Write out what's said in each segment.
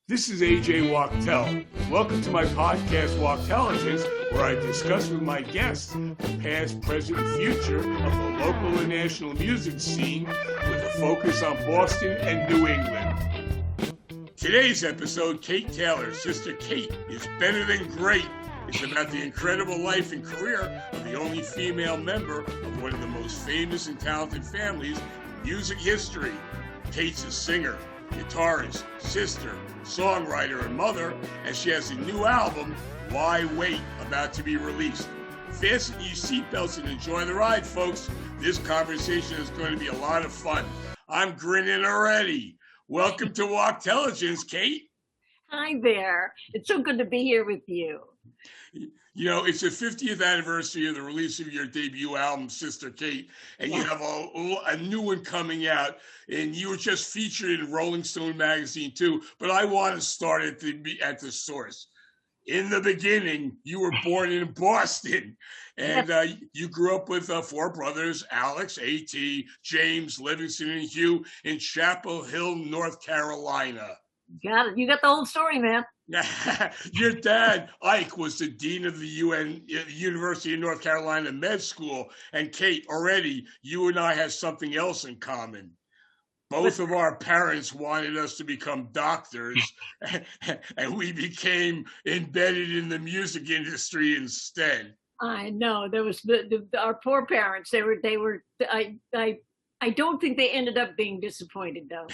This is AJ Wachtel. Welcome to my podcast, Wachtelligence, where I discuss with my guests the past, present, and future of the local and national music scene with a focus on Boston and New England. Today's episode, Kate Taylor, Sister Kate, is Better Than Great. It's about the incredible life and career of the only female member of one of the most famous and talented families in music history. Kate's a singer, guitarist, sister, songwriter, and mother, and she has a new album, Why Wait, about to be released. Fasten your seatbelts and enjoy the ride, folks. This conversation is going to be a lot of fun. I'm grinning already. Welcome to Wachtelligence, Kate. Hi there. It's so good to be here with you. You know, it's the 50th anniversary of the release of your debut album, Sister Kate, and you have a new one coming out, and you were just featured in Rolling Stone magazine too, but I want to start at the source. In the beginning, you were born in Boston, and you grew up with four brothers, Alex, A.T., James, Livingston, and Hugh, in Chapel Hill, North Carolina. Got it. You got the whole story, man. Your dad, Ike, was the dean of the University of North Carolina Med School. And Kate, already, you and I have something else in common. Both of our parents wanted us to become doctors, and we became embedded in the music industry instead. I know. There was our poor parents. I don't think they ended up being disappointed, though.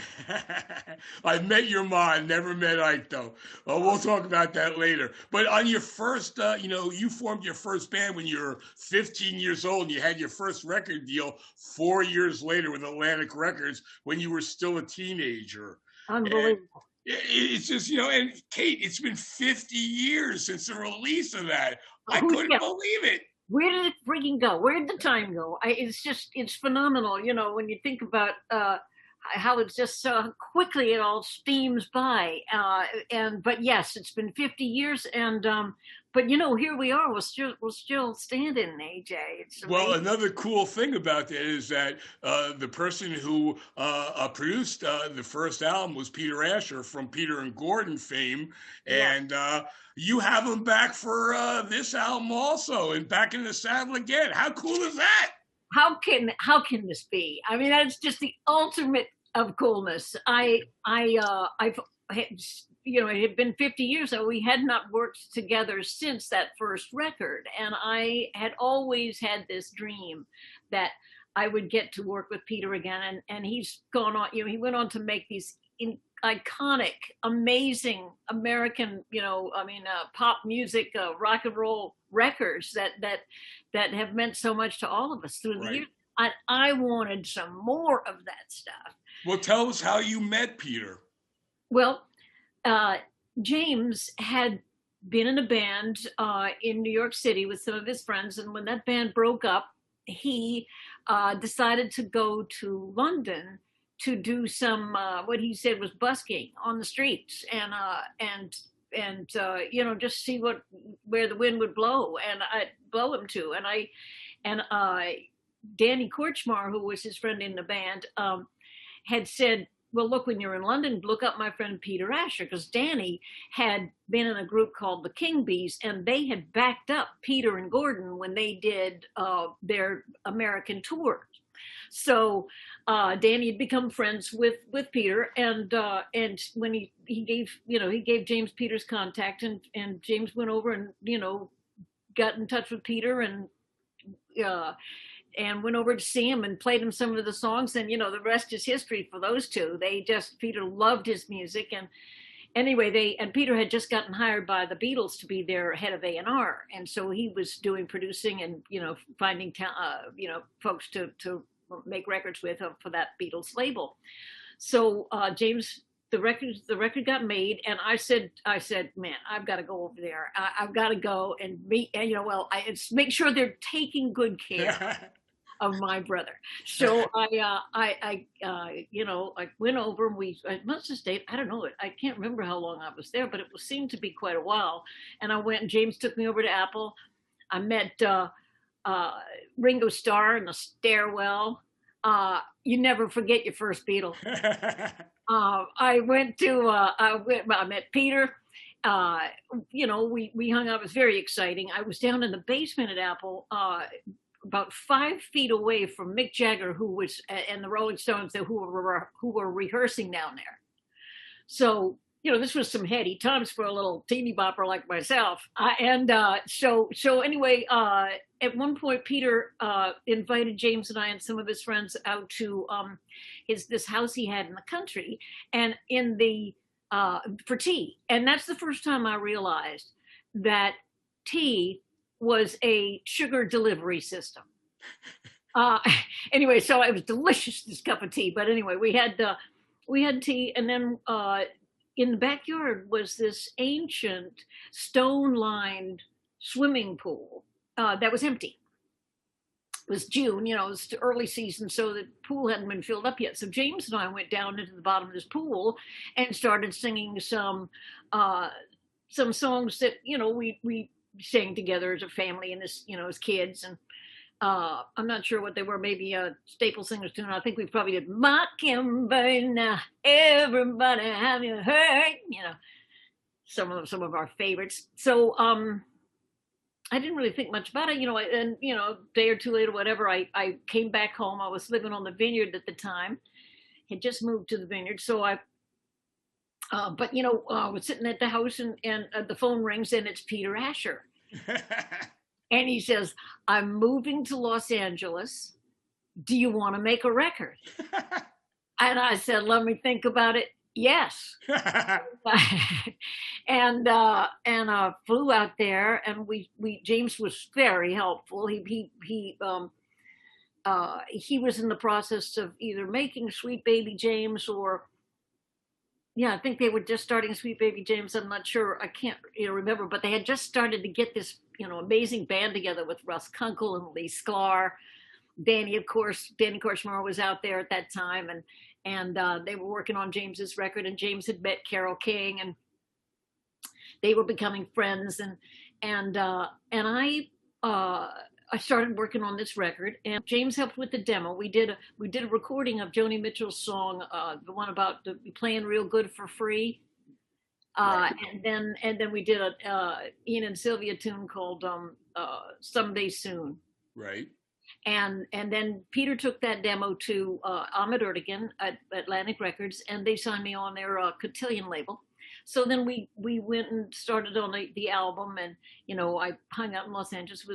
I met your mom, never met Ike, though. We'll talk about that later. But on your first, you formed your first band when you were 15 years old, and you had your first record deal 4 years later with Atlantic Records when you were still a teenager. Unbelievable. And it's just, and Kate, it's been 50 years since the release of that. I couldn't believe it. Where did it freaking go? Where did the time go? It's phenomenal, when you think about how it's just so quickly it all steams by. But yes, it's been 50 years, but here we are. We're still standing, AJ. Well, another cool thing about that is that the person who produced the first album was Peter Asher from Peter and Gordon fame, and you have him back for this album also, and back in the saddle again. How cool is that? How can this be? I mean, that's just the ultimate of coolness. It had been 50 years, so we had not worked together since that first record. And I had always had this dream that I would get to work with Peter again. And he's gone on, he went on to make these iconic, amazing American, pop music, rock and roll records that have meant so much to all of us through the years. I wanted some more of that stuff. Well, tell us how you met Peter. Well, James had been in a band in New York City with some of his friends, and when that band broke up, he decided to go to London to do some what he said was busking on the streets, and just see where the wind would blow, and I'd blow him to, and Danny Korchmar, who was his friend in the band, had said, well, look, when you're in London, look up my friend Peter Asher, because Danny had been in a group called the King Bees, and they had backed up Peter and Gordon when they did their American tours. So Danny had become friends with Peter, and when he gave James Peter's contact, and James went over and got in touch with Peter and went over to see him and played him some of the songs. And, the rest is history for those two. Peter loved his music. And anyway, Peter had just gotten hired by the Beatles to be their head of A&R. And so he was doing producing and, finding, folks to make records with for that Beatles label. So James, the record got made, and I said, man, I've got to go over there. I've got to go and meet, and make sure they're taking good care of my brother. So I went over, and I must have stayed, I don't know, I can't remember how long I was there, but it seemed to be quite a while. And I went, and James took me over to Apple. I met Ringo Starr in the stairwell. you never forget your first Beatle. I met Peter. We hung out. It was very exciting. I was down in the basement at Apple, about 5 feet away from Mick Jagger, and the Rolling Stones, who were rehearsing down there. So, this was some heady times for a little teeny bopper like myself. So anyway, at one point, Peter invited James and I and some of his friends out to this house he had in the country, and for tea. And that's the first time I realized that tea was a sugar delivery system. Anyway, so it was delicious, this cup of tea. But anyway, we had tea, and then in the backyard was this ancient stone-lined swimming pool that was empty. It was June, it was the early season, so the pool hadn't been filled up yet. So James and I went down into the bottom of this pool and started singing some songs that, we sang together as a family and as kids. And I'm not sure what they were, maybe a Staple Singers tune. I think we probably did Mockingbird Now, Everybody Have You Heard, some of our favorites. So I didn't really think much about it, and a day or two later, whatever, I came back home. I was living on the Vineyard at the time, had just moved to the Vineyard. So I was sitting at the house, and the phone rings, and it's Peter Asher. And he says, I'm moving to Los Angeles. Do you want to make a record? And I said, let me think about it. Yes. and flew out there, and James was very helpful. He was in the process of either making Sweet Baby James or, I think they were just starting Sweet Baby James. I'm not sure. I can't remember, but they had just started to get this, amazing band together with Russ Kunkel and Lee Sklar. Danny Korshmar was out there at that time, and they were working on James's record, and James had met Carole King, and they were becoming friends, and I started working on this record, and James helped with the demo. We did a recording of Joni Mitchell's song, the one about playing real good for free. Right. And then we did a Ian and Sylvia tune called Someday Soon. Right. And then Peter took that demo to Ahmet Ertegun at Atlantic Records, and they signed me on their Cotillion label. So then we went and started on the album, and I hung out in Los Angeles.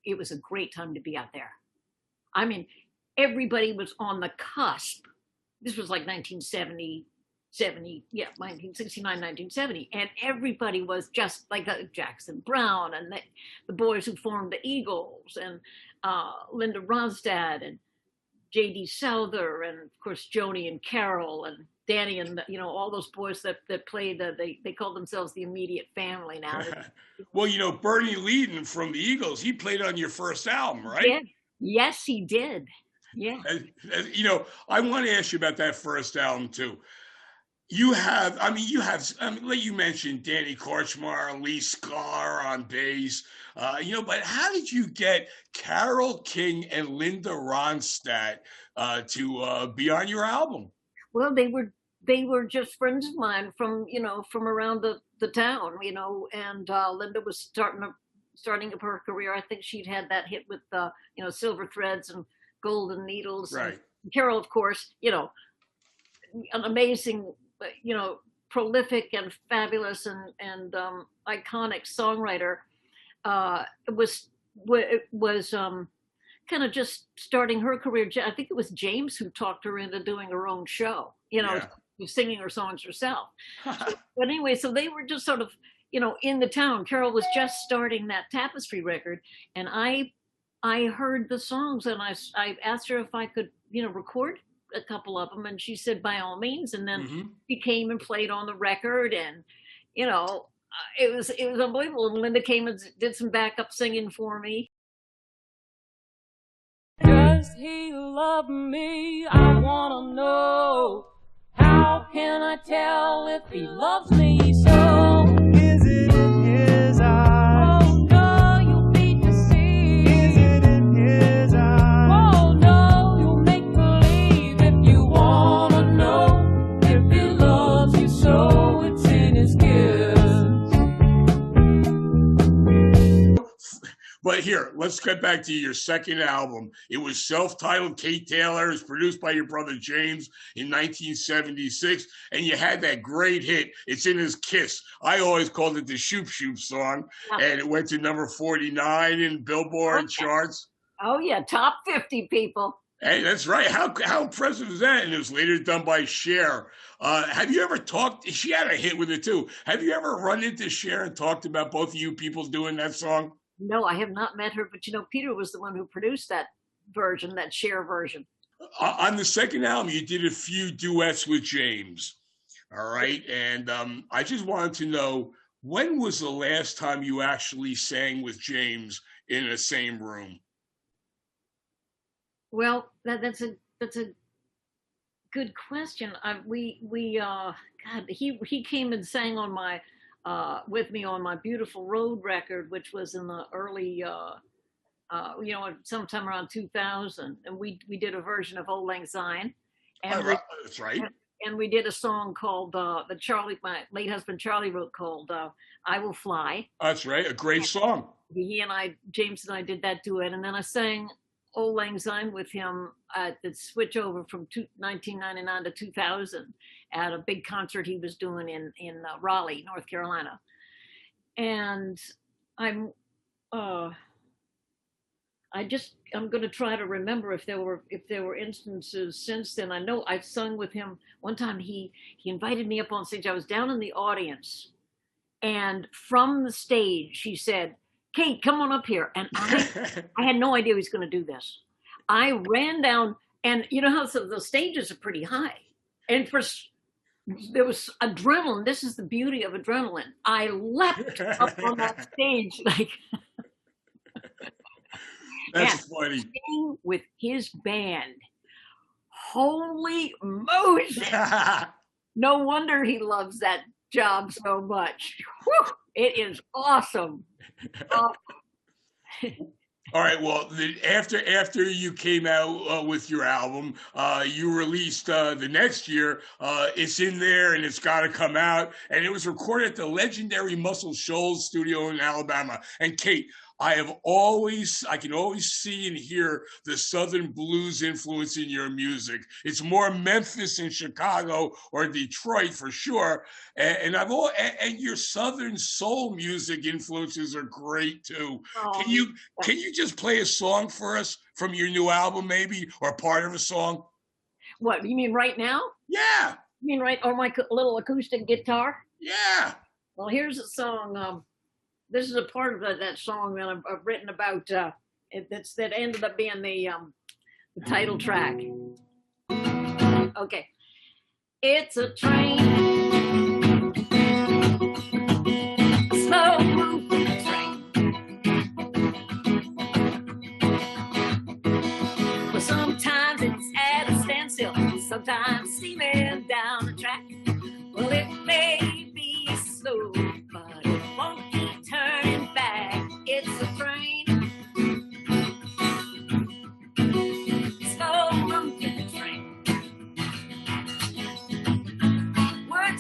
It was a great time to be out there. I mean, everybody was on the cusp. This was like 1969, 1970. And everybody was just like Jackson Browne and the boys who formed the Eagles, and Linda Ronstadt and J.D. Souther, and of course Joni and Carol and Danny, and all those boys that played. They call themselves the immediate family now. Well, Bernie Leadon from the Eagles, he played on your first album, right? Yeah. Yes, he did. Yeah. I want to ask you about that first album too. You like you mentioned Danny Korshmar, Lee Sklar on bass, but how did you get Carole King and Linda Ronstadt to be on your album? Well, they were just friends of mine from around the town, and Linda was starting up her career. I think she'd had that hit with Silver Threads and Golden Needles. Right. And Carol, of course, an amazing, prolific and fabulous and iconic songwriter, was kind of just starting her career. I think it was James who talked her into doing her own show, singing her songs herself. But anyway, so they were just sort of, in the town. Carol was just starting that Tapestry record, and I heard the songs, and I asked her if I could, record a couple of them, and she said by all means. And then she came and played on the record, and it was unbelievable. And Linda came and did some backup singing for me. Does he love me? I wanna know. How can I tell if he loves me so? Is it in his eyes? Oh no, you'll be deceived. Is it in his eyes? Oh no, you'll make believe. here, let's get back to your second album. It was self-titled, Kate Taylor. It was produced by your brother James in 1976, and you had that great hit, It's in His Kiss. I always called it the Shoop Shoop song, and it went to number 49 in Billboard charts. Oh, yeah, top 50 people. Hey, that's right. How impressive is that? And it was later done by Cher. Have you ever talked? She had a hit with it, too. Have you ever run into Cher and talked about both of you people doing that song? No, I have not met her, but Peter was the one who produced that version, that Cher version. On the second album, you did a few duets with James. All right. And I just wanted to know, when was the last time you actually sang with James in the same room? Well, that's a good question. He came and sang on my with me on my Beautiful Road record, which was in the early, sometime around 2000. And we did a version of Old Lang Syne. And that's right. And we did a song called, my late husband Charlie wrote, called I Will Fly. That's right. A great song. James and I did that duet. And then I sang Old Lang Syne with him at the switch over from 1999 to 2000 at a big concert he was doing in Raleigh, North Carolina. And I'm going to try to remember if there were instances since then. I know I've sung with him one time. He invited me up on stage. I was down in the audience, and from the stage he said, "Kate, come on up here." And I had no idea he was going to do this. I ran down, and you know how the stages are pretty high, and there was adrenaline. This is the beauty of adrenaline. I leapt up on that stage like. That's funny. Sing with his band. Holy Moses! No wonder he loves that job so much. Whew, it is awesome. All right. Well, after you came out with your album, you released the next year. It's in there, and it's got to come out. And it was recorded at the legendary Muscle Shoals studio in Alabama. And Kate, I can always see and hear the Southern blues influence in your music. It's more Memphis and Chicago or Detroit for sure. And your Southern soul music influences are great too. Oh. Can you just play a song for us from your new album, maybe, or part of a song? What, you mean right now? Yeah. You mean or my little acoustic guitar? Yeah. Well, here's a song. This is a part of that song that I've written about. That ended up being the title track. Okay. It's a train, a slow moving train. Well, sometimes it's at a standstill, sometimes steaming down the track. Well, it may be slow, but it won't keep turning back. It's a train, slow moving train. Words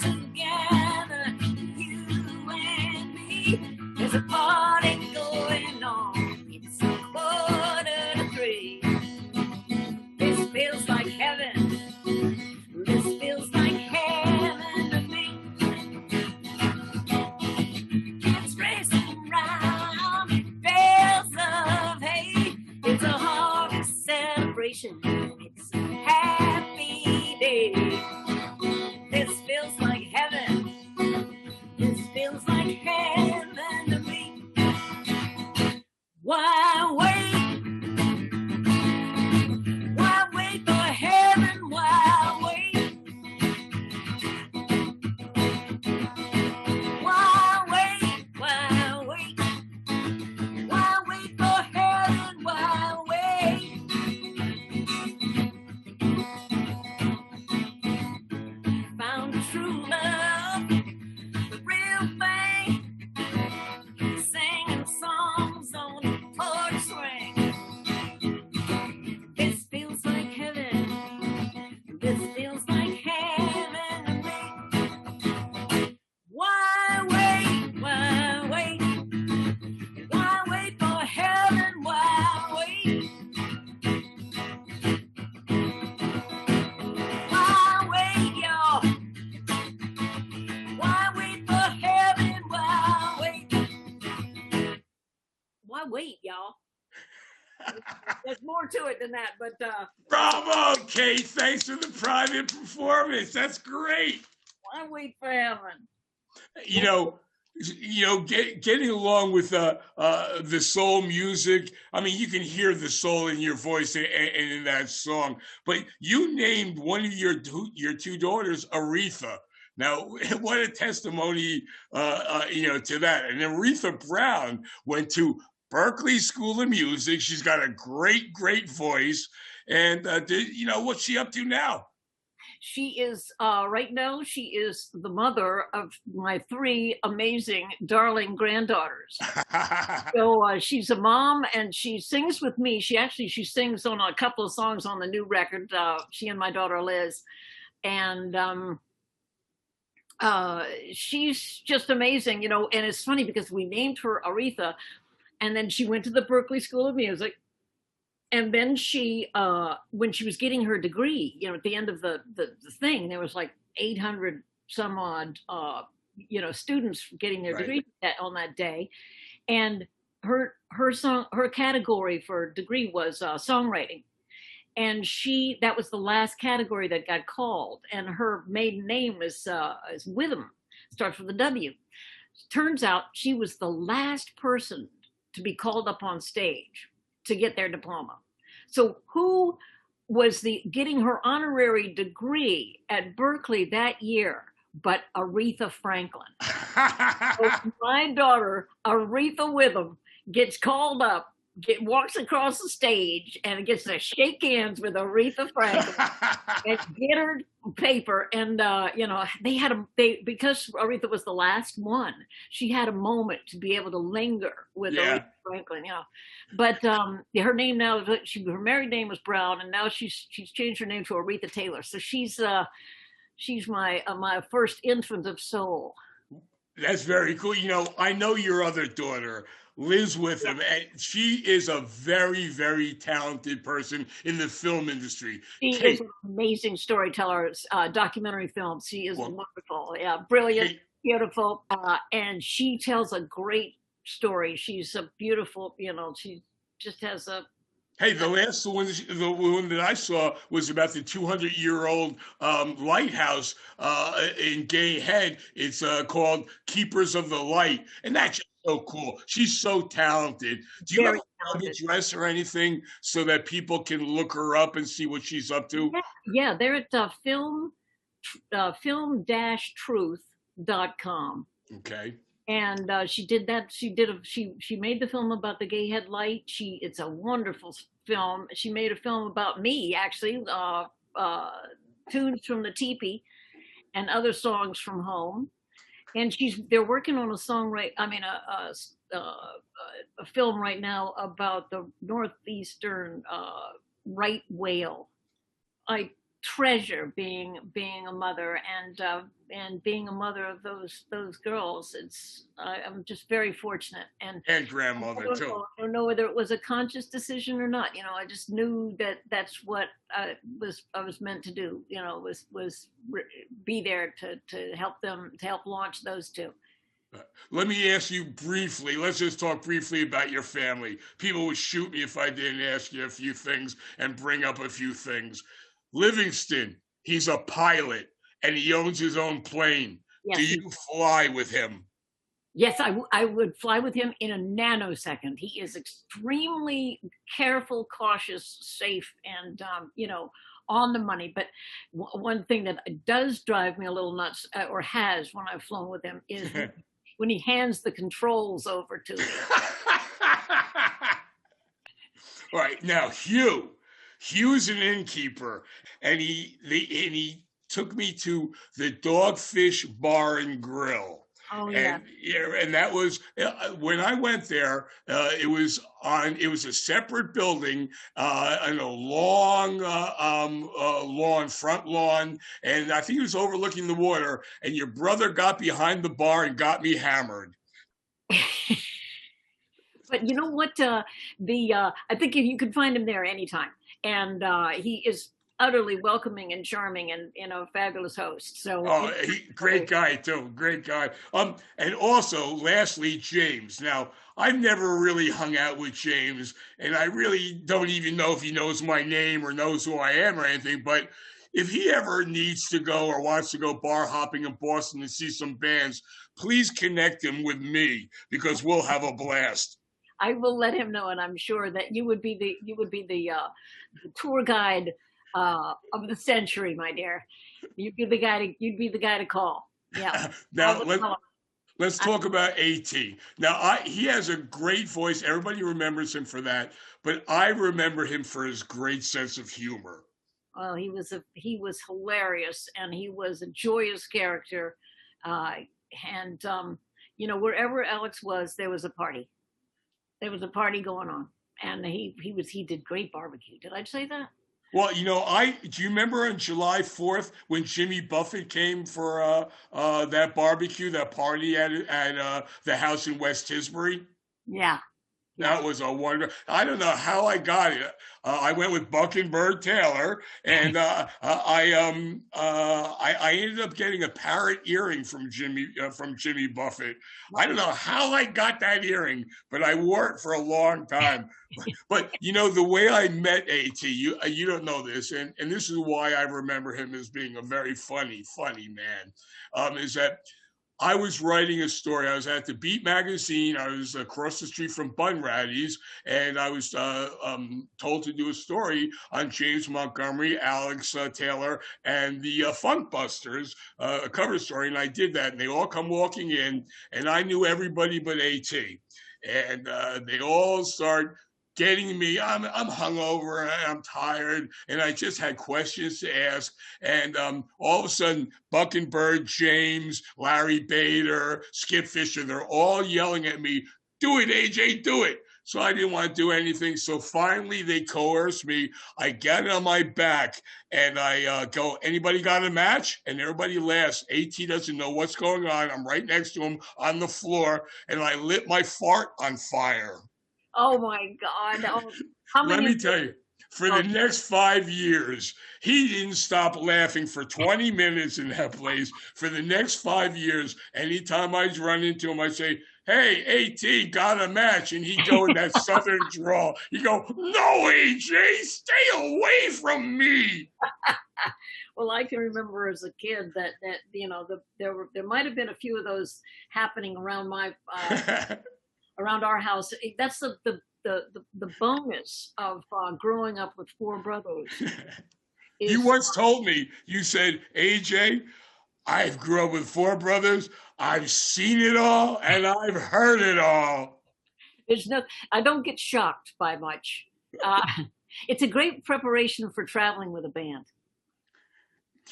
wait, y'all. There's more to it than that, but Bravo, Kate. Thanks for the private performance. That's great. why wait for heaven? Getting along with the soul music. I mean, you can hear the soul in your voice and in that song. But you named one of your two daughters Aretha. Now, what a testimony, to that. And Aretha Brown went to Berklee School of Music. She's got a great, great voice. And what's she up to now? She is, right now, she is the mother of my 3 amazing, darling granddaughters. So she's a mom, and she sings with me. She sings on a couple of songs on the new record, she and my daughter Liz. And she's just amazing, and it's funny because we named her Aretha, and then she went to the Berklee School of Music. And then she, when she was getting her degree, at the end of the thing, there was like 800 some odd, students getting their degree on that day. And her category for degree was songwriting. And that was the last category that got called. And her maiden name is Witham, starts with a W. Turns out she was the last person to be called up on stage to get their diploma. So who was getting her honorary degree at Berklee that year but Aretha Franklin? So my daughter, Aretha Witham, gets called up, walks across the stage, and gets to shake hands with Aretha Franklin and get her paper. And because Aretha was the last one, she had a moment to be able to linger with Aretha Franklin. But her name now, her married name was Brown, and now she's changed her name to Aretha Taylor. So she's my first infant of soul. That's very cool. I know your other daughter, Liz Witham, and she is a very, very talented person in the film industry. She is an amazing storyteller, documentary films. She is wonderful, brilliant, beautiful, and she tells a great story. She's a beautiful, she just has a... Hey, the last one that I saw was about the 200-year-old lighthouse in Gay Head. It's called Keepers of the Light, and that's just so cool. She's so talented. Do you have a address or anything so that people can look her up and see what she's up to? Yeah, they're at film-truth.com. Okay. And she did that. She made the film about the Gay Head Light. It's a wonderful film. She made a film about me, actually, tunes from the teepee and other songs from home. And they're working on a film right now about the northeastern right whale. I treasure being a mother and being a mother of those girls. I'm just very fortunate, and grandmother too. I don't know whether it was a conscious decision or not. I just knew that that's what I was meant to do. Was be there to help them, to help launch those two. Let me ask you briefly. Let's just talk briefly about your family. People would shoot me if I didn't ask you a few things and bring up a few things. Livingston, he's a pilot and he owns his own plane. Yes. Do you fly with him? Yes, I would fly with him in a nanosecond. He is extremely careful, cautious, safe, and, on the money. But one thing that does drive me a little nuts, or has when I've flown with him, is when he hands the controls over to me. All right, now Hugh's an innkeeper, and he took me to the Dogfish Bar and Grill. Oh yeah. And that was when I went there. It was a separate building on a long front lawn, and I think it was overlooking the water. And your brother got behind the bar and got me hammered. But you know what? I think you can find him there anytime. And he is utterly welcoming and charming, and fabulous host. So Oh, great guy too. Great guy. And also, lastly, James. Now, I've never really hung out with James, and I really don't even know if he knows my name or knows who I am or anything. But if he ever needs to go or wants to go bar hopping in Boston to see some bands, please connect him with me because we'll have a blast. I will let him know, and I'm sure that you would be the tour guide of the century, my dear. You'd be the guy to call. Yeah. Now let's talk about AT. Now he has a great voice. Everybody remembers him for that, but I remember him for his great sense of humor. Well, he was hilarious, and he was a joyous character. And wherever Alex was, there was a party. There was a party going on, and he did great barbecue. Did I say that? Well, do you remember on July 4th when Jimmy Buffett came for that barbecue, that party at the house in West Tisbury? Yeah. That was a wonder. I don't know how I got it. I went with Buck and Bird Taylor, and I ended up getting a parrot earring from Jimmy Buffett. I don't know how I got that earring, but I wore it for a long time. But the way I met AT, you don't know this, and this is why I remember him as being a very funny man. Is that I was writing a story. I was at the Beat magazine. I was across the street from Bunratty's, and I was told to do a story on James Montgomery, Alex Taylor, and the Funk Busters, a cover story. And I did that, and they all come walking in, and I knew everybody but AT. And they all start getting me. I'm hungover and I'm tired, and I just had questions to ask. And all of a sudden, Buck and Bird, James, Larry Bader, Skip Fisher, they're all yelling at me, "Do it, AJ, do it." So I didn't want to do anything. So finally, they coerced me. I get on my back and I go, "Anybody got a match?" And everybody laughs. AT doesn't know what's going on. I'm right next to him on the floor, and I lit my fart on fire. Oh my God! Let me tell you, for the next 5 years, he didn't stop laughing for 20 minutes in that place. For the next 5 years, anytime I run into him, I say, "Hey, AT, got a match?" And he'd go in that southern drawl. He'd go, "No, AJ, stay away from me." Well, I can remember as a kid that there might have been a few of those happening around my around our house. That's the bonus of growing up with four brothers. You once told me, you said, "AJ, I grew up with four brothers. I've seen it all and I've heard it all." I don't get shocked by much. It's a great preparation for traveling with a band.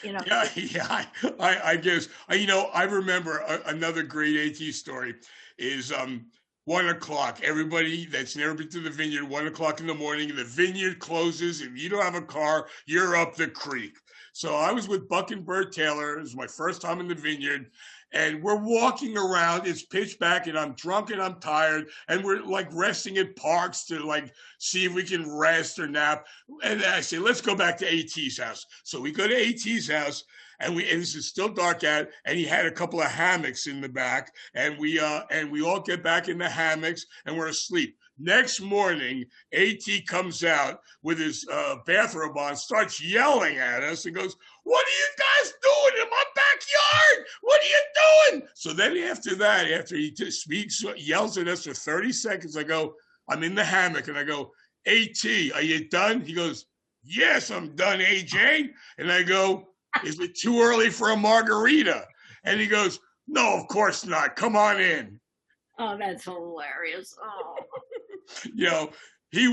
Yeah. I guess. I remember another great AT story is 1:00. Everybody that's never been to the Vineyard, 1:00 in the morning, the Vineyard closes. If you don't have a car, you're up the creek. So I was with Buck and Bird Taylor. It was my first time in the Vineyard. And we're walking around, it's pitch black, and I'm drunk and I'm tired. And we're like resting at parks to like see if we can rest or nap. And I say, "Let's go back to AT's house." So we go to AT's house, and this is still dark out, and he had a couple of hammocks in the back, and we all get back in the hammocks and we're asleep. Next morning, AT comes out with his bathrobe on, starts yelling at us and goes, "What are you guys doing in my backyard? What are you doing?" So then after that, after he speaks, yells at us for 30 seconds, I go, I'm in the hammock, and I go, "AT, are you done?" He goes, "Yes, I'm done, AJ." And I go, "Is it too early for a margarita?" And he goes, "No, of course not. Come on in." Oh, that's hilarious. Oh. He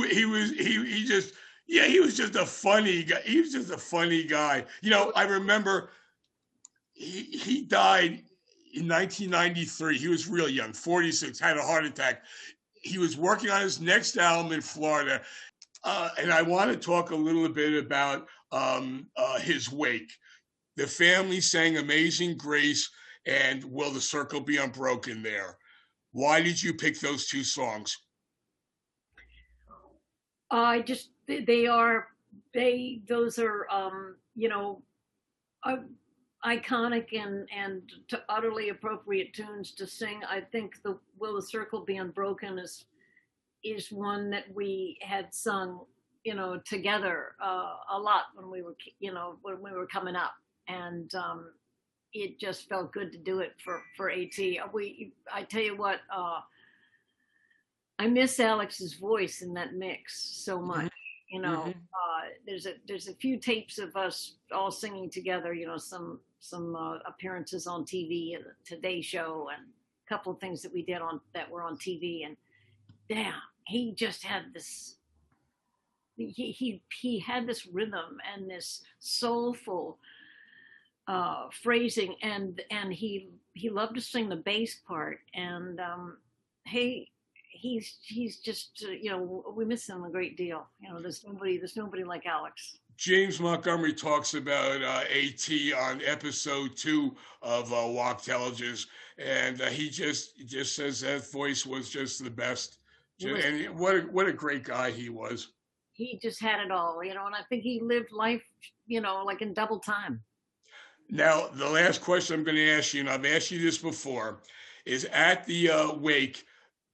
was just a funny guy. He was just a funny guy. I remember he died in 1993. He was real young, 46, had a heart attack. He was working on his next album in Florida. And I want to talk a little bit about his wake. The family sang "Amazing Grace" and "Will the Circle Be Unbroken" there. Why did you pick those two songs? They are those are, uh, iconic and utterly appropriate tunes to sing. I think the Will the Circle Be Unbroken is one that we had sung, together a lot when we were, when we were coming up, and it just felt good to do it for AT. I tell you what, I miss Alex's voice in that mix so much. There's a few tapes of us all singing together. Some appearances on TV and the Today Show, and a couple of things that we did that were on TV. And damn, he just had this. He had this rhythm and this soulful phrasing, and he loved to sing the bass part. And he's just we miss him a great deal. There's nobody like Alex. James Montgomery talks about AT on episode 2 of Wachtelligence, and he just says that voice was just the best. And what a great guy he was. He just had it all, and I think he lived life, like in double time. Now, the last question I'm going to ask you, and I've asked you this before, is at the wake,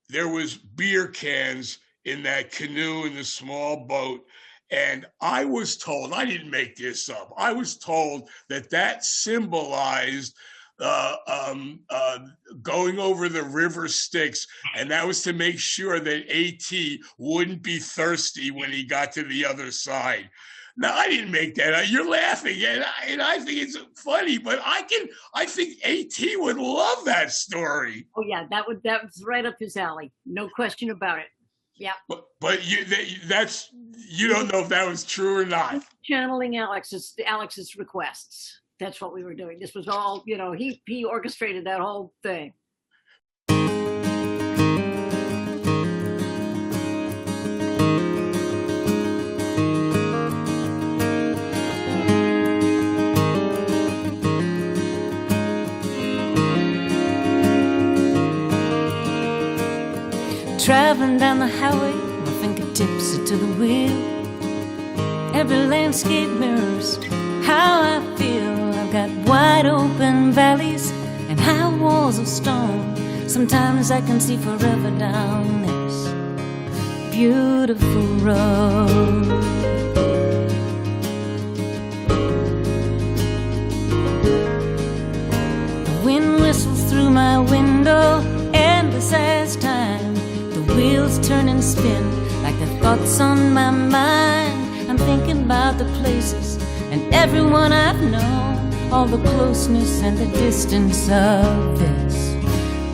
there was beer cans in that canoe in the small boat. And I was told, I didn't make this up, I was told that symbolized going over the river Styx, and that was to make sure that AT wouldn't be thirsty when he got to the other side. Now, I didn't make that up. You're laughing, and I think it's funny, but I think AT would love that story. Oh yeah, that was right up his alley, no question about it. Yeah. But you don't know if that was true or not. Channeling Alex's requests. That's what we were doing. This was all, he orchestrated that whole thing. Traveling down the highway, my fingertips are to the wheel. Every landscape mirrors how I feel. I've got wide open valleys and high walls of stone. Sometimes I can see forever down this beautiful road. The wind whistles through my window, endless as time. The wheels turn and spin like the thoughts on my mind. I'm thinking about the places and everyone I've known, all the closeness and the distance of this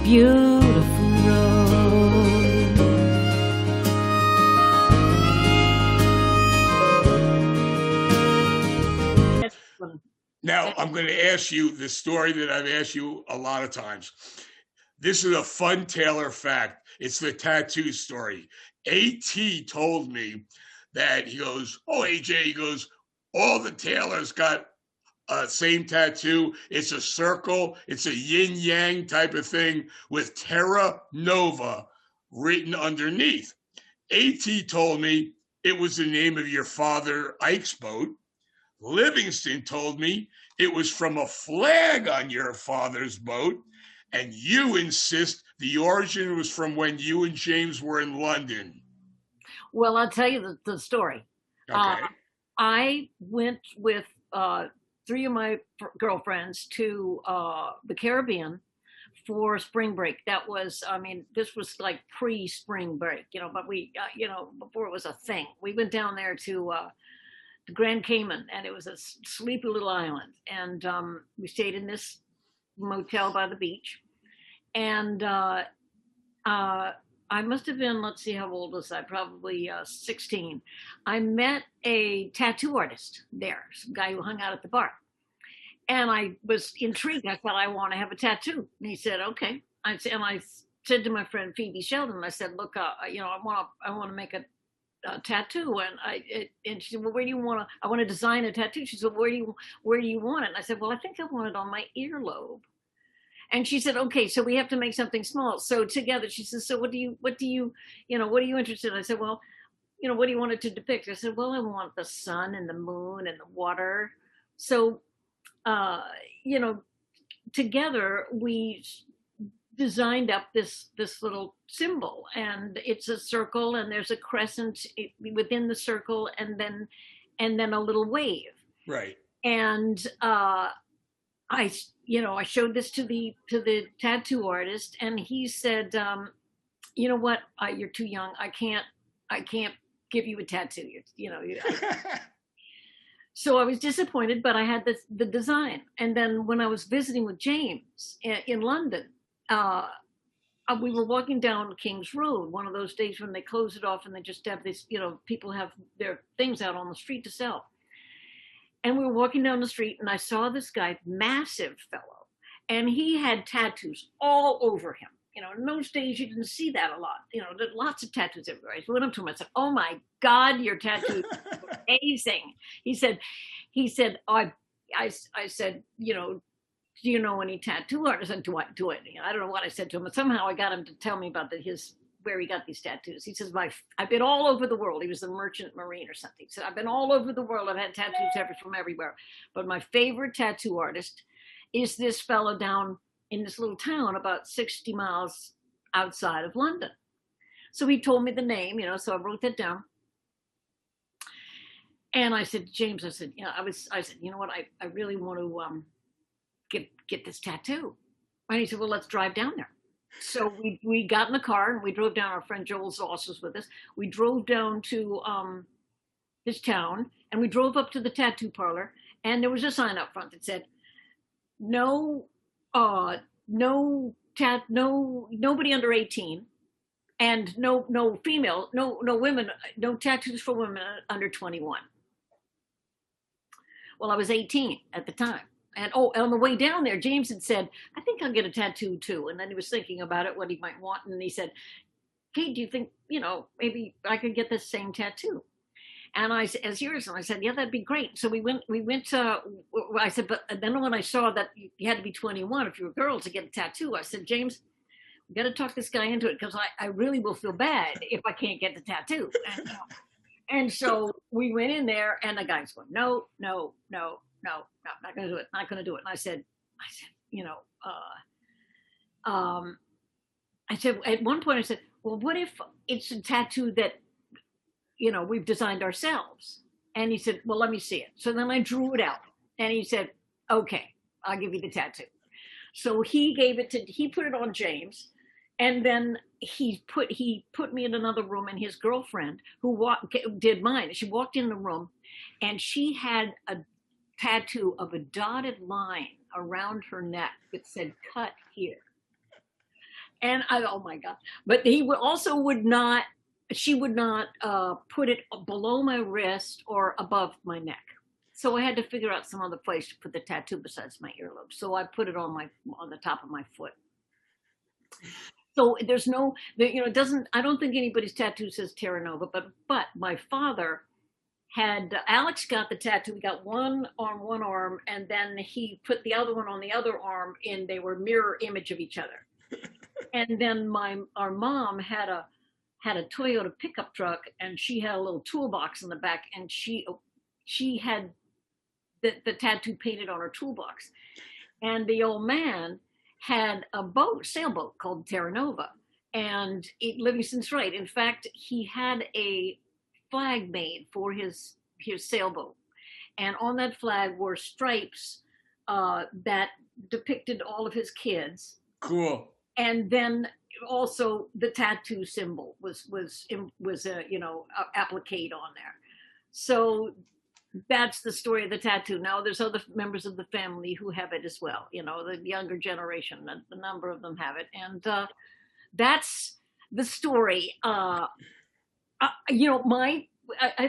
beautiful road. Now, I'm going to ask you the story that I've asked you a lot of times. This is a fun Taylor fact. It's the tattoo story. A.T. told me that he goes, oh, AJ, he goes, all the Taylors got same tattoo. It's a circle. It's a yin yang type of thing with Terra Nova written underneath. A.T. told me it was the name of your father Ike's boat. Livingston told me it was from a flag on your father's boat. And you insist the origin was from when you and James were in London. Well, I'll tell you the story. Okay. I went with 3 of my girlfriends to the Caribbean for spring break. That was, this was like pre-spring break, but we, before it was a thing. We went down there to Grand Cayman, and it was a sleepy little island. And we stayed in this motel by the beach. And I must have been, let's see, how old was I? Probably 16. I met a tattoo artist there, some guy who hung out at the bar. And I was intrigued. I thought, I want to have a tattoo. And he said, okay. I said to my friend Phoebe Sheldon, I said, look, I want to make a tattoo. And she said, well, where do you want to, I want to design a tattoo. She said, where do you want it? And I said, well, I think I want it on my earlobe. And she said, okay, so we have to make something small. So together, she says, so what are you interested in? I said, well, what do you want it to depict? I said, well, I want the sun and the moon and the water. So, you know, together we designed up this little symbol, and it's a circle, and there's a crescent within the circle, and then a little wave. Right. And I showed this to the tattoo artist, and he said, you know what, you're too young. I can't give you a tattoo. So I was disappointed, but I had the design. And then when I was visiting with James in London, we were walking down King's Road, one of those days when they close it off and they just have this, people have their things out on the street to sell. And we were walking down the street, and I saw this guy, massive fellow, and he had tattoos all over him. In those days, you didn't see that a lot. Lots of tattoos everywhere. I went up to him. I said, "Oh my God, your tattoos are amazing." He said, I said, do you know any tattoo artists? And do I? I don't know what I said to him, but somehow I got him to tell me about where he got these tattoos. He says, I've been all over the world. He was a merchant marine or something. He said, I've been all over the world. I've had tattoos from everywhere. But my favorite tattoo artist is this fellow down in this little town about 60 miles outside of London. So he told me the name, so I wrote that down. And I said, James, I said, you know what? I really want to get this tattoo. And he said, well, let's drive down there. So we got in the car and we drove down. Our friend Joel Zoss was with us. We drove down to this town, and we drove up to the tattoo parlor, and there was a sign up front that said, nobody under 18, and no female, no women, no tattoos for women under 21. Well, I was 18 at the time. And on the way down there, James had said, I think I'll get a tattoo too. And then he was thinking about it, what he might want. And he said, Kate, do you think, maybe I could get this same tattoo? And I said, as yours? And I said, yeah, that'd be great. So we went to, I said, but then when I saw that you had to be 21 if you were a girl to get a tattoo, I said, James, we got to talk this guy into it, because I really will feel bad if I can't get the tattoo. And so we went in there, and the guy's going, no, not going to do it. Not going to do it. And I said, at one point I said, well, what if it's a tattoo that, we've designed ourselves? And he said, well, let me see it. So then I drew it out, and he said, okay, I'll give you the tattoo. So he put it on James. And then he put me in another room, and his girlfriend who did mine, she walked in the room, and she had a tattoo of a dotted line around her neck that said "cut here." And oh my God! But she would not put it below my wrist or above my neck. So I had to figure out some other place to put the tattoo besides my earlobe. So I put it on the top of my foot. So there's it doesn't. I don't think anybody's tattoo says Terra Nova, but my father had, Alex got the tattoo. We got one on one arm, and then he put the other one on the other arm, and they were mirror image of each other. And then our mom had a Toyota pickup truck, and she had a little toolbox in the back, and she had the tattoo painted on her toolbox. And the old man had a sailboat called Terra Nova, and Livingston's right. In fact, he had a flag made for his sailboat, and on that flag were stripes that depicted all of his kids. Cool. And then also the tattoo symbol was appliqued on there. So that's the story of the tattoo. Now there's other members of the family who have it as well. The younger generation, the number of them have it, and that's the story. I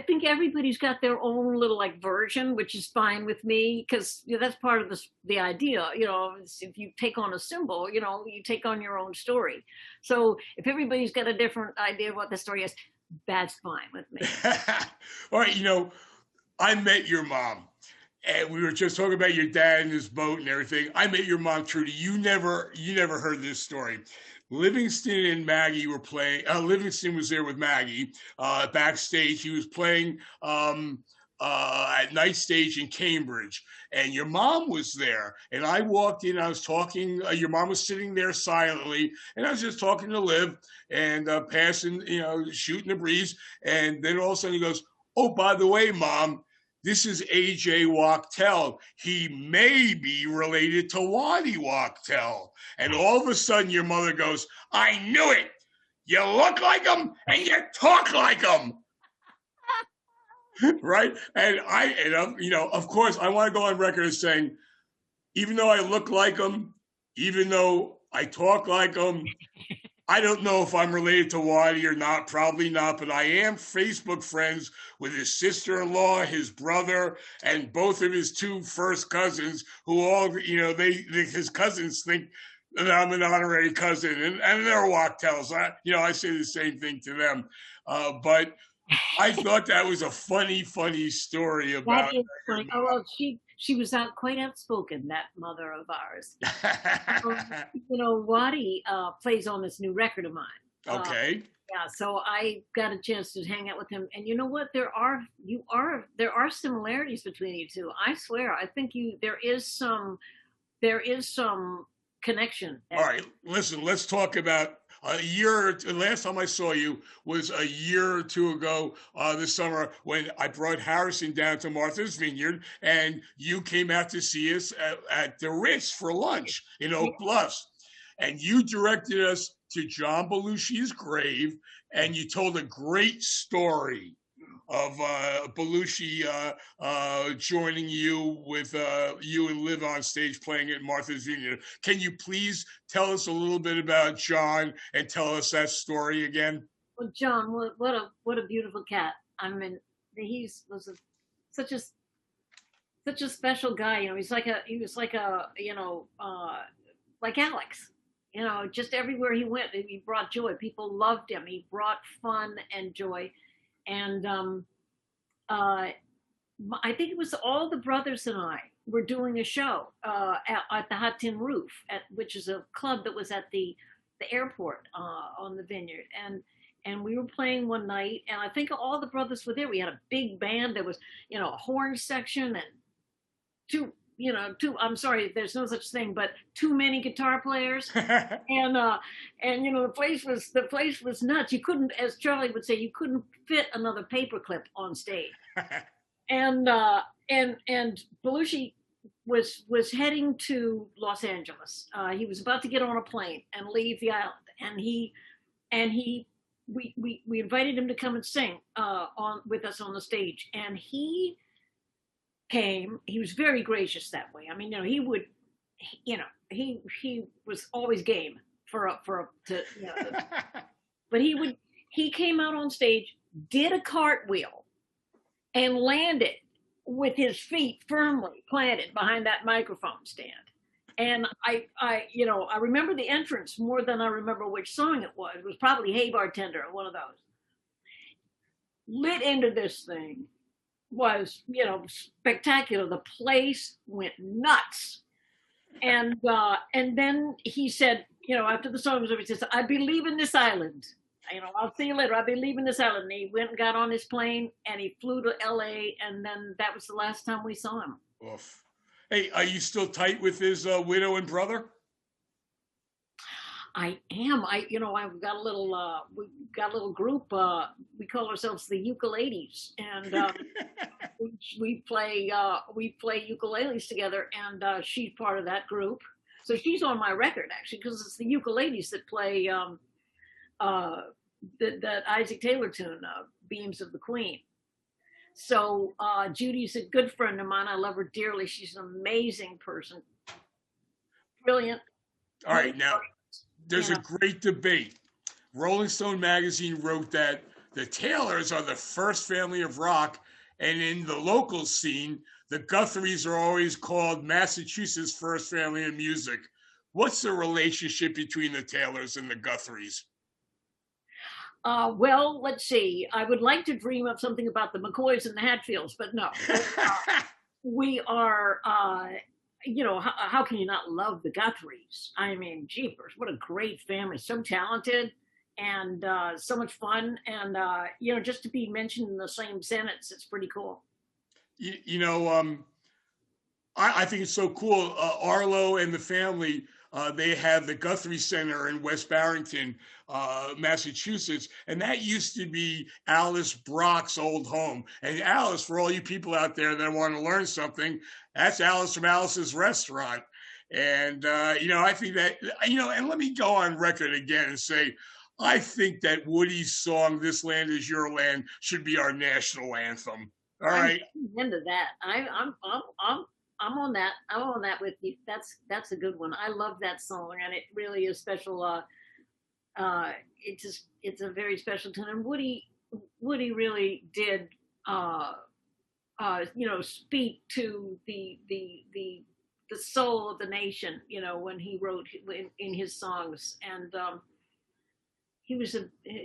think everybody's got their own little version, which is fine with me, because that's part of the idea. If you take on a symbol, you take on your own story. So if everybody's got a different idea of what the story is, that's fine with me. All right, I met your mom, And we were just talking about your dad and his boat and everything. I met your mom, Trudy. You never heard this story. Livingston and Maggie were playing. Livingston was there with Maggie backstage. He was playing at Night Stage in Cambridge, and your mom was there. And I walked in. I was talking. Your mom was sitting there silently, and I was just talking to Liv and passing, shooting the breeze. And then all of a sudden he goes, "Oh, by the way, Mom, this is A.J. Wachtel. He may be related to Waddy Wachtel." And all of a sudden, your mother goes, "I knew it. You look like him and you talk like him." Right? And of course, I want to go on record as saying, even though I look like him, even though I talk like him, I don't know if I'm related to Waddy or not, probably not, but I am Facebook friends with his sister-in-law, his brother, and both of his two first cousins, who all, his cousins think that I'm an honorary cousin, and they're Wachtels. I say the same thing to them. But I thought that was a funny story about. That is funny. Oh, well, she was quite outspoken, that mother of ours. Waddy plays on this new record of mine. Okay. Yeah, so I got a chance to hang out with him, and you know what? There are similarities between you two. I swear. I think there is some connection. All right, listen. Let's talk about a year. Last time I saw you was a year or two ago this summer, when I brought Harrison down to Martha's Vineyard, and you came out to see us at the Ritz for lunch in Oak Bluffs, and you directed us to John Belushi's grave, and you told a great story of Belushi joining you with you and Liv on stage playing at Martha's Vineyard. Can you please tell us a little bit about John and tell us that story again? Well, John, what a beautiful cat. I mean, was such a special guy. He was like like Alex. Just everywhere he went, he brought joy. People loved him. He brought fun and joy. And I think it was all the brothers and I were doing a show at the Hot Tin Roof, which is a club that was at the airport on the Vineyard. And we were playing one night, and I think all the brothers were there. We had a big band. There was, a horn section and two, I'm sorry, there's no such thing, but too many guitar players. and the place was nuts. You couldn't, as Charlie would say, you couldn't fit another paperclip on stage. and Belushi was heading to Los Angeles. He was about to get on a plane and leave the island. We invited him to come and sing with us on the stage. And he came. He was very gracious that way. I mean, he would, he was always game but he came out on stage, did a cartwheel, and landed with his feet firmly planted behind that microphone stand. And I remember the entrance more than I remember which song it was. It was probably Hey Bartender, or one of those. Lit into this thing. Was spectacular. The place went nuts, and then he said, after the song was over, he says, "I believe in this island. I'll see you later. I believe in this island." And he went and got on his plane and he flew to L.A. And then that was the last time we saw him. Oof. Hey, are you still tight with his widow and brother? I am. I've got a little group. We call ourselves the Ukuleles, and we play ukuleles together. And she's part of that group, so she's on my record actually, because it's the Ukuleles that play that Isaac Taylor tune, "Beams of the Queen." So Judy's a good friend of mine. I love her dearly. She's an amazing person, brilliant. All right, now. There's a great debate. Rolling Stone magazine wrote that the Taylors are the first family of rock, and in the local scene, the Guthries are always called Massachusetts' first family of music. What's the relationship between the Taylors and the Guthries? Well, let's see. I would like to dream of something about the McCoys and the Hatfields, but no. we are, how can you not love the Guthries? I mean, jeepers, what a great family, so talented and so much fun. And, just to be mentioned in the same sentence, it's pretty cool. You know, I think it's so cool. Arlo and the family, they have the Guthrie Center in West Barrington, Massachusetts, and that used to be Alice Brock's old home. And Alice, for all you people out there that want to learn something, that's Alice from Alice's Restaurant. And, I think that, and let me go on record again and say, I think that Woody's song, This Land Is Your Land, should be our national anthem. All right. I'm into that. I'm on that. I'm on that with you. That's a good one. I love that song, and it really is special. It's a very special tune. And Woody really did, speak to the soul of the nation. When he wrote in his songs, and he was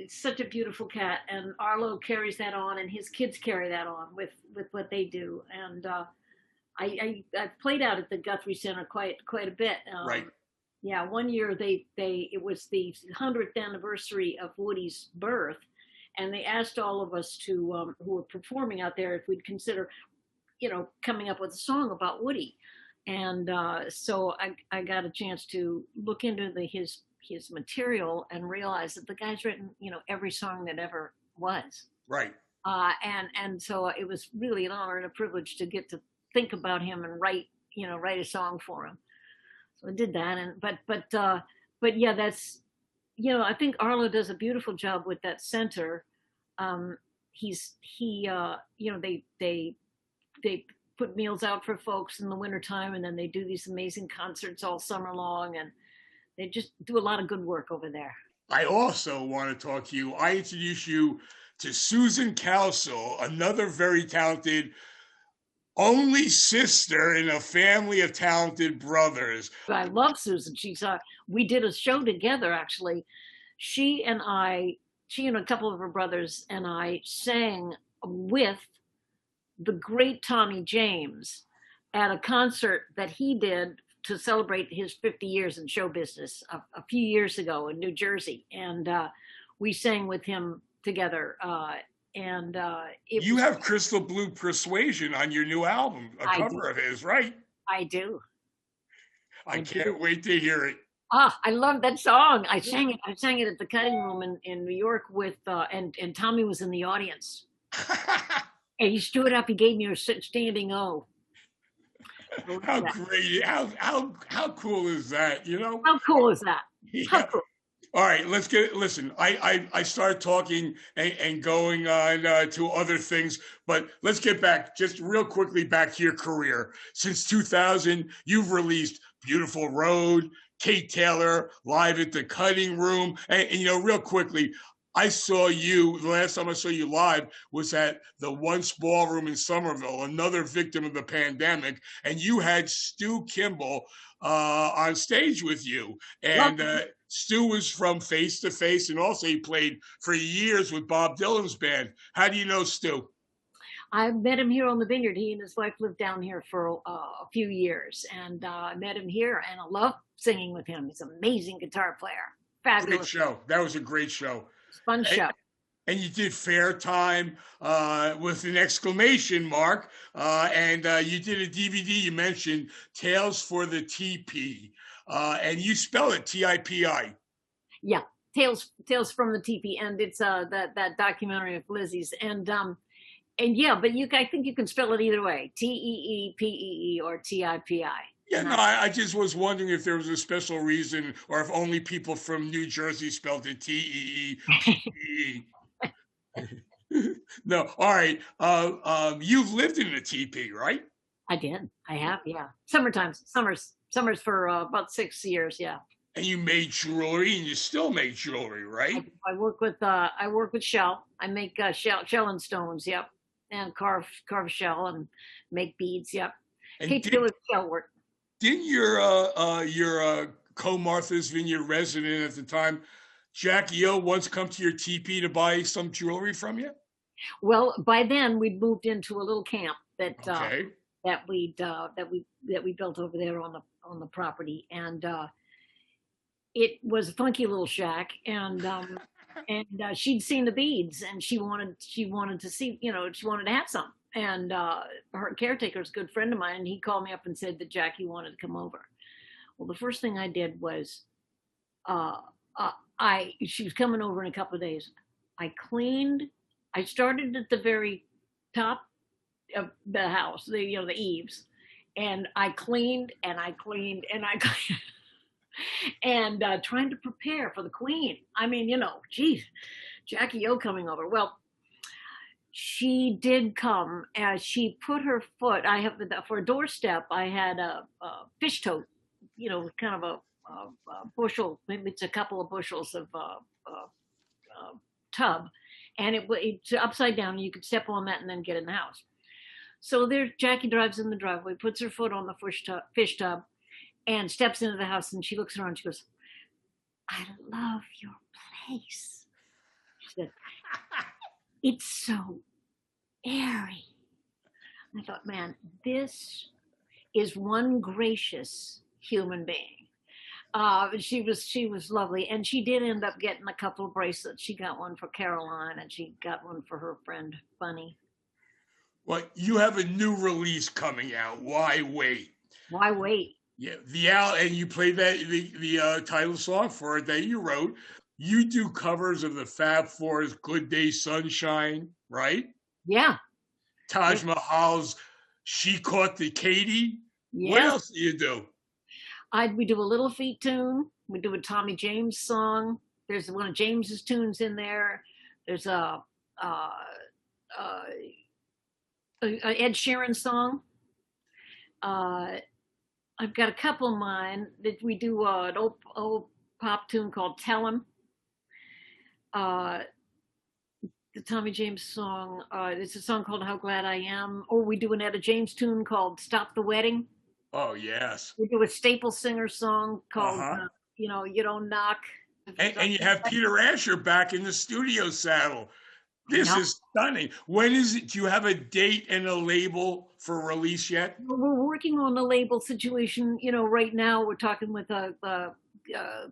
such a beautiful cat. And Arlo carries that on, and his kids carry that on with what they do. And I played out at the Guthrie Center quite a bit. Right. Yeah, one year it was the 100th anniversary of Woody's birth, and they asked all of us who were performing out there if we'd consider, coming up with a song about Woody. And so I got a chance to look into his material and realize that the guy's written, every song that ever was. Right. And so it was really an honor and a privilege to get to think about him and write a song for him. So I did that. And but yeah, that's, I think Arlo does a beautiful job with that center. They put meals out for folks in the wintertime, and then they do these amazing concerts all summer long, and they just do a lot of good work over there. I also want to talk to you. I introduce you to Susan Cowsill, another very talented only sister in a family of talented brothers. I love Susan. We did a show together, actually. She and a couple of her brothers and I sang with the great Tommy James at a concert that he did to celebrate his 50 years in show business a few years ago in New Jersey. And we sang with him together. You have Crystal Blue Persuasion on your new album, a cover of his, right? I do. I can't wait to hear it. I love that song. I sang it at the Cutting Room in New York with and Tommy was in the audience. And he stood up. He gave me a standing O. How great! How cool is that? How cool is that? Yeah. How cool. All right, listen, I started talking and going on to other things, but let's get back just real quickly back to your career. Since 2000, you've released Beautiful Road, Kate Taylor, Live at the Cutting Room. And real quickly, the last time I saw you live was at the Once Ballroom in Somerville, another victim of the pandemic, and you had Stu Kimball on stage with you. And Stu was from Face to Face, and also he played for years with Bob Dylan's band. How do you know Stu? I met him here on the Vineyard. He and his wife lived down here for a few years, and I met him here, and I love singing with him. He's an amazing guitar player. Fabulous. Great show. That was a great show. Fun show. And you did Fair Time with an exclamation mark. And you did a DVD, you mentioned Tales for the TP. And you spell it TIPI. Yeah, Tales from the TP. And it's that documentary of Lizzie's. And yeah, but I think you can spell it either way. TEEPEE or TIPI. Yeah, no, I just was wondering if there was a special reason or if only people from New Jersey spelled it TEEPEE. No, all right. You've lived in a teepee, right? I did. I have, yeah. Summers for about 6 years, yeah. And you made jewelry, and you still make jewelry, right? I work with shell. I make shell and stones, yep, and carve shell and make beads, yep. Keep doing shell work. Didn't your co-Martha's Vineyard resident at the time, Jackie O, once come to your teepee to buy some jewelry from you? Well, by then we'd moved into a little camp that that we built over there on the property, and it was a funky little shack, and she'd seen the beads, and she wanted to see, she wanted to have some, and her caretaker's a good friend of mine, and he called me up and said that Jackie wanted to come over. Well, the first thing I did was, she was coming over in a couple of days. I started at the very top of the house, the eaves, and I cleaned and I cleaned and I cleaned. And trying to prepare for the Queen. I mean, geez, Jackie O coming over. Well, she did come as she put her foot. For a doorstep, I had a fish tote, kind of a bushel, maybe it's a couple of bushels of tub, and it's upside down. And you could step on that and then get in the house. So there, Jackie drives in the driveway, puts her foot on the fish tub, and steps into the house, and she looks around and she goes, "I love your place." She said, "It's so airy." I thought, man, this is one gracious human being. She was lovely, and she did end up getting a couple of bracelets. She got one for Caroline, and she got one for her friend Bunny. Well, you have a new release coming out. Why wait? Why wait? Yeah, and you played the title song for it that you wrote. You do covers of the Fab Four's "Good Day Sunshine," right? Yeah. Taj Mahal's "She Caught the Katy." Yeah. What else do you do? We do a Little Feat tune. We do a Tommy James song. There's one of James's tunes in there. There's a Ed Sheeran song. I've got a couple of mine that we do an old pop tune called "Tell 'Em." The Tommy James song, it's a song called "How Glad I Am." Or we do an Etta James tune called "Stop the Wedding." Oh, yes. We do a Staple Singer song called, "You Don't Knock." And you have Peter Asher back in the studio saddle. This is stunning. When is it? Do you have a date and a label for release yet? We're working on the label situation. Right now we're talking with a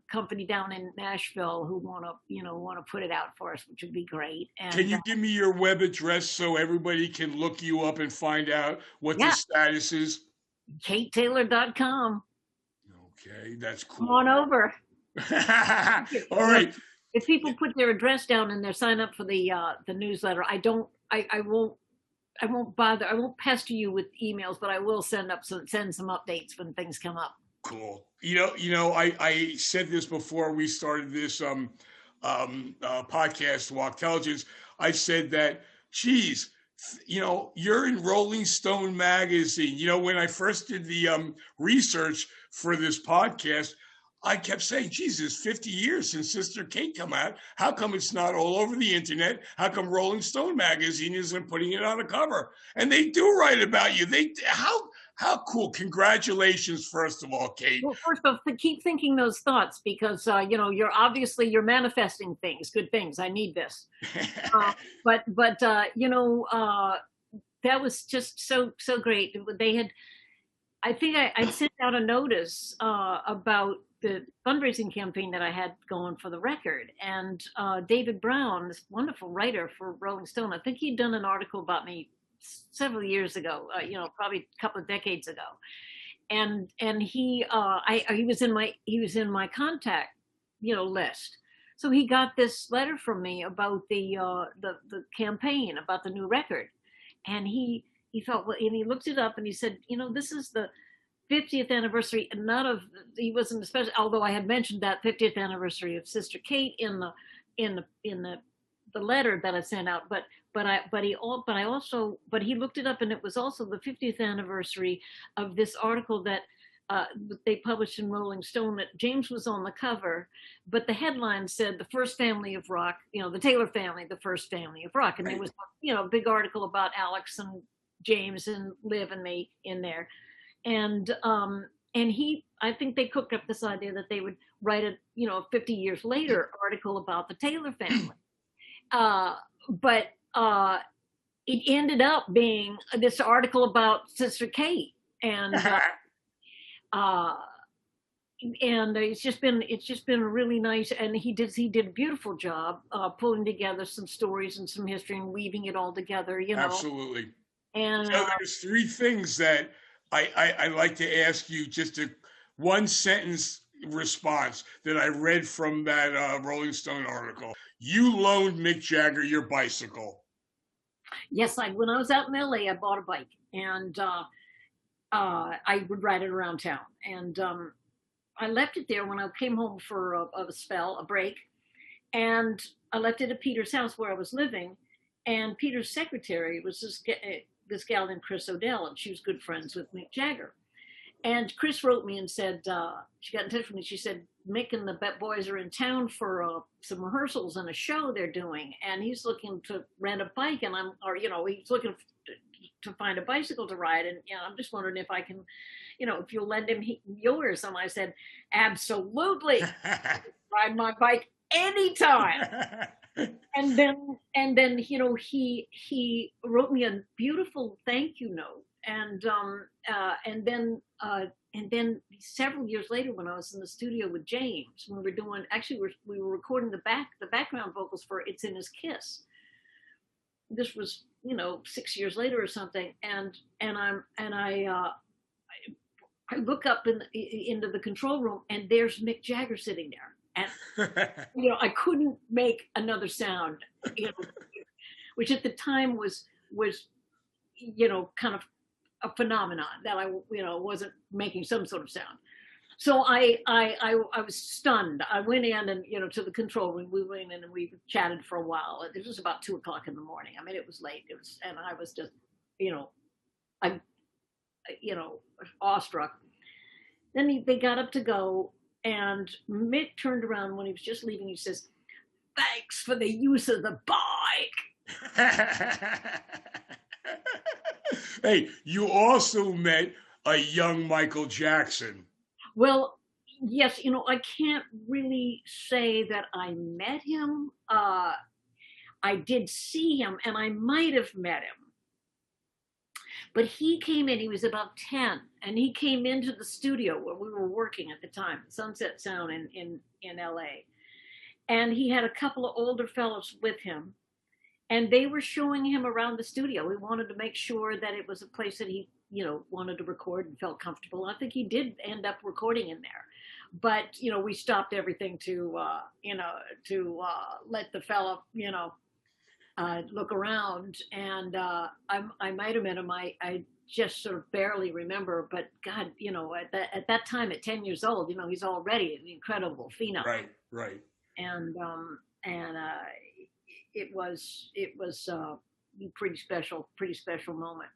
company down in Nashville who want to put it out for us, which would be great. And, can you give me your web address so everybody can look you up and find out what the status is? KateTaylor.com. Okay, that's cool. Come on over. All right. If people put their address down and they sign up for the newsletter, I won't bother. I won't pester you with emails, but I will send some updates when things come up. Cool. I said this before we started this podcast, Wachtelligence. I said that, geez, you're in Rolling Stone magazine. When I first did the research for this podcast, I kept saying, Jesus, 50 years since Sister Kate come out. How come it's not all over the internet? How come Rolling Stone magazine isn't putting it on a cover? And they do write about you. How cool. Congratulations, first of all, Kate. Well, first of all, keep thinking those thoughts because, you're manifesting things, good things. I need this. But that was just so great. I think I sent out a notice about the fundraising campaign that I had going for the record. And David Brown, this wonderful writer for Rolling Stone, I think he'd done an article about me several years ago, probably a couple of decades ago. And he was in my contact, list. So he got this letter from me about the campaign, about the new record. And he thought, well, and he looked it up and he said, this is the 50th anniversary, and he wasn't especially, although I had mentioned that 50th anniversary of Sister Kate in the letter that I sent out, but he looked it up, and it was also the 50th anniversary of this article that they published in Rolling Stone that James was on the cover, but the headline said "The First Family of Rock," the Taylor family, the first family of rock, and there was a big article about Alex and James and Liv and me in there. And I think they cooked up this idea that they would write a 50 years later article about the Taylor family. But it ended up being this article about Sister Kate, and it's just been really nice. And he did a beautiful job pulling together some stories and some history and weaving it all together. Absolutely. And so there's three things that I like to ask you, just a one sentence response that I read from that Rolling Stone article. You loaned Mick Jagger your bicycle. Yes, when I was out in LA, I bought a bike, and I would ride it around town. And I left it there when I came home for a break, and I left it at Peter's house where I was living. And Peter's secretary was this gal named Chris O'Dell, and she was good friends with Mick Jagger. And Chris wrote me and said, she got in touch with me. She said, Mick and the boys are in town for some rehearsals and a show they're doing. And he's looking to rent a bike, and he's looking to find a bicycle to ride. And, I'm just wondering if I can, if you'll lend him yours. And I said, absolutely. Ride my bike anytime. And then he wrote me a beautiful thank you note. And then several years later, when I was in the studio with James, we were recording the background vocals for "It's in His Kiss." This was 6 years later or something, and I look up into the control room, and there's Mick Jagger sitting there, and I couldn't make another sound, which at the time was kind of a phenomenon that I wasn't making some sort of sound. So I was stunned. I went in and to the control room. We went in and we chatted for a while. It was about 2:00 in the morning. I mean, it was late. And I was just awestruck. Then they got up to go, and Mick turned around when he was just leaving. He says, "Thanks for the use of the bike." Hey, you also met a young Michael Jackson. Well, yes, I can't really say that I met him. I did see him, and I might have met him. But he came in, he was about 10, and he came into the studio where we were working at the time, Sunset Sound in LA. And he had a couple of older fellows with him. And they were showing him around the studio. We wanted to make sure that it was a place that he, wanted to record and felt comfortable. I think he did end up recording in there. But, we stopped everything to let the fella, look around. And I might have met him. I just sort of barely remember. But, God, at that time, at 10 years old, he's already an incredible phenom. Right. And it was a pretty special moment.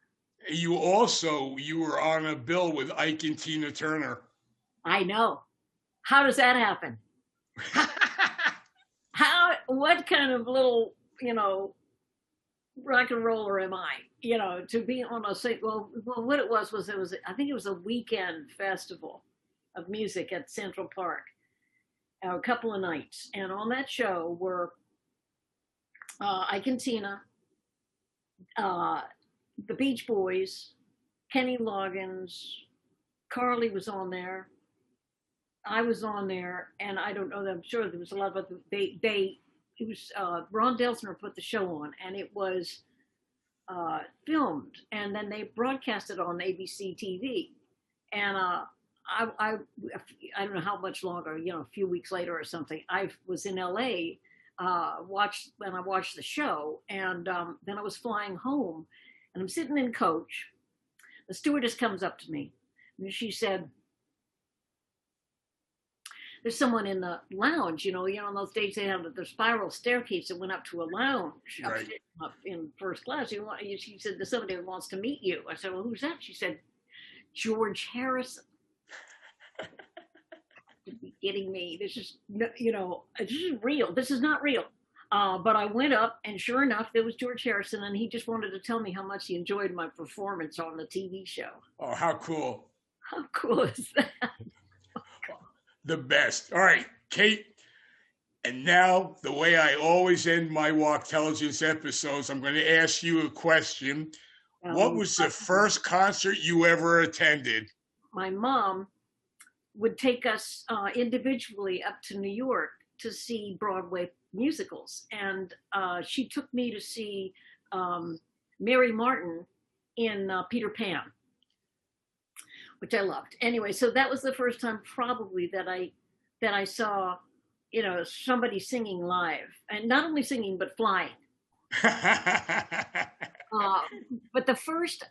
You were on a bill with Ike and Tina Turner. I know. How does that happen? What kind of little, rock and roller am I, to be on what it was, I think it was a weekend festival of music at Central Park, a couple of nights. And on that show were Ike and Tina, the Beach Boys, Kenny Loggins, Carly was on there, I was on there, and I don't know, I'm sure there was a lot of other, it was Ron Delsner put the show on, and it was filmed, and then they broadcast it on ABC TV, and I don't know how much longer, a few weeks later or something, I was in LA, watched the show, and then I was flying home, and I'm sitting in coach. The stewardess comes up to me, and she said, "There's someone in the lounge. On those days they had the spiral staircase that went up to a lounge, right, up in first class. She said, there's somebody who wants to meet you." I said, "Well, who's that?" She said, "George Harrison." You'd be kidding me. This is, this is real. This is not real. But I went up, and sure enough, there was George Harrison, and he just wanted to tell me how much he enjoyed my performance on the TV show. Oh, how cool. How cool is that? The best. All right, Kate, And now, the way I always end my Wachtelligence episodes, I'm going to ask you a question. What was the first concert you ever attended? My mom would take us individually up to New York to see Broadway musicals. And she took me to see Mary Martin in Peter Pan, which I loved. Anyway, so that was the first time probably that I saw, somebody singing live, and not only singing, but flying. But the first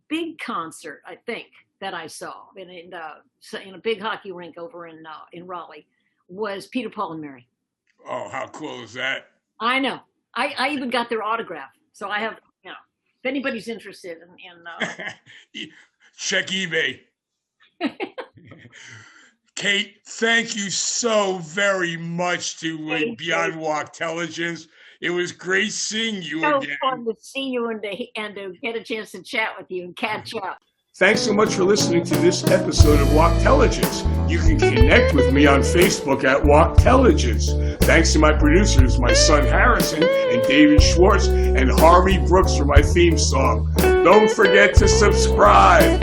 big concert, I think, that I saw in a big hockey rink over in Raleigh was Peter, Paul, and Mary. Oh, how cool is that? I know. I even got their autograph. So I have, if anybody's interested in check eBay. Kate, thank you so very much to Beyond Wachtelligence. It was great seeing you again. So fun to see you and to get a chance to chat with you and catch up. Thanks so much for listening to this episode of Wachtelligence. You can connect with me on Facebook at Wachtelligence. Thanks to my producers, my son Harrison and David Schwartz, and Harvey Brooks for my theme song. Don't forget to subscribe.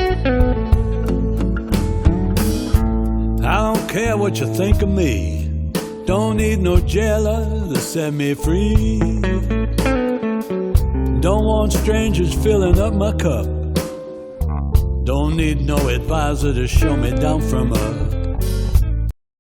I don't care what you think of me. Don't need no jailer to set me free. Don't want strangers filling up my cup. Don't need no advisor to show me down from up.